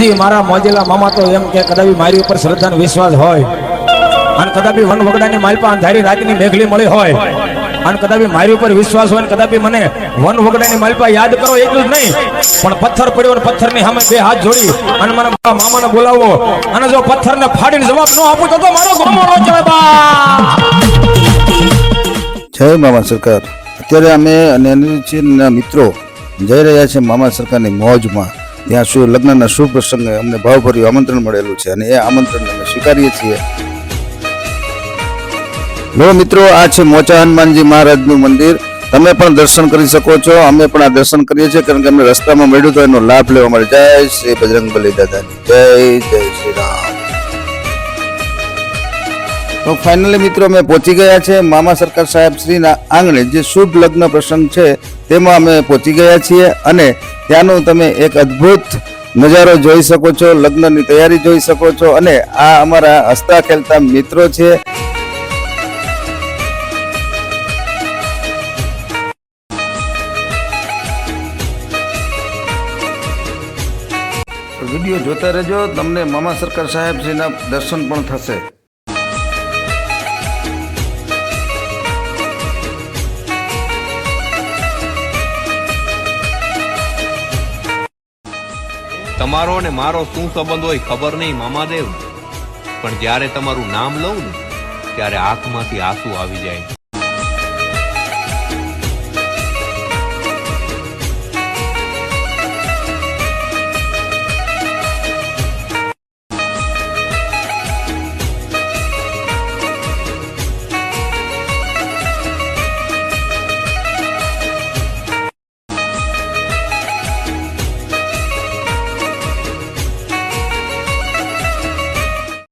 હજી મારા મોજેલા મામા તો એમ કે કદાપી મારી ઉપર શ્રદ્ધા અને વિશ્વાસ હોય અને કદાપી વન વગડાની માલપા અંધારી રાતની મેઘલી મળી હોય અને કદાપી મારી ઉપર વિશ્વાસ હોય કદાપી મને વન વગડાની માલપા યાદ કરો એટલું જ નહીં પણ પથ્થર પડ્યો પથ્થરની સામે બે હાથ જોડી અને મને મામાને બોલાવો અને જો પથ્થરને ફાડીને જવાબ ન આપું તો મારો ગોમો નો જવાબ. જય મામા સરકાર. અત્યારે અમે અને અનિરુદ્ધજીના મિત્રો જઈ રહ્યા છે મામા સરકારની મોજમાં. ત્યાં લગ્નના શુભ પ્રસંગે અમને ભાવભર્યું આમંત્રણ મળેલું છે અને એ આમંત્રણ અમે સ્વીકારીએ છીએ. લો મિત્રો, આ છે મોચા હનુમાનજી મહારાજનું મંદિર. તમે પણ દર્શન કરી શકો છો. અમે પણ આ દર્શન કરીએ છીએ કારણ કે અમને રસ્તામાં મળ્યું તો એનો લાભ લેવા મળે. જય શ્રી બજરંગબલી દાદાની જય. જય શ્રી રામ. તો ફાઇનલી મિત્રો અમે પહોંચી ગયા છે મામા સરકાર સાહેબ શ્રીના આંગણે. જે શુભ લગ્ન પ્રસંગ છે તેમાં અમે પહોંચી ગયા છીએ અને ત્યાંનું તમે એક અદ્ભુત નજારો જોઈ શકો છો. લગ્નની તૈયારી જોઈ શકો છો અને આ અમારા હસતા ખેલતા મિત્રો છે. વિડીયો જોતા રહેજો, તમને મામા સરકાર સાહેબ શ્રીના દર્શન પણ થશે. તમારો ને મારો શું સંબંધ હોય ખબર નહીં મામાદેવ, પણ જ્યારે તમારું નામ લઉં ને ત્યારે આંખમાંથી આંસુ આવી જાય.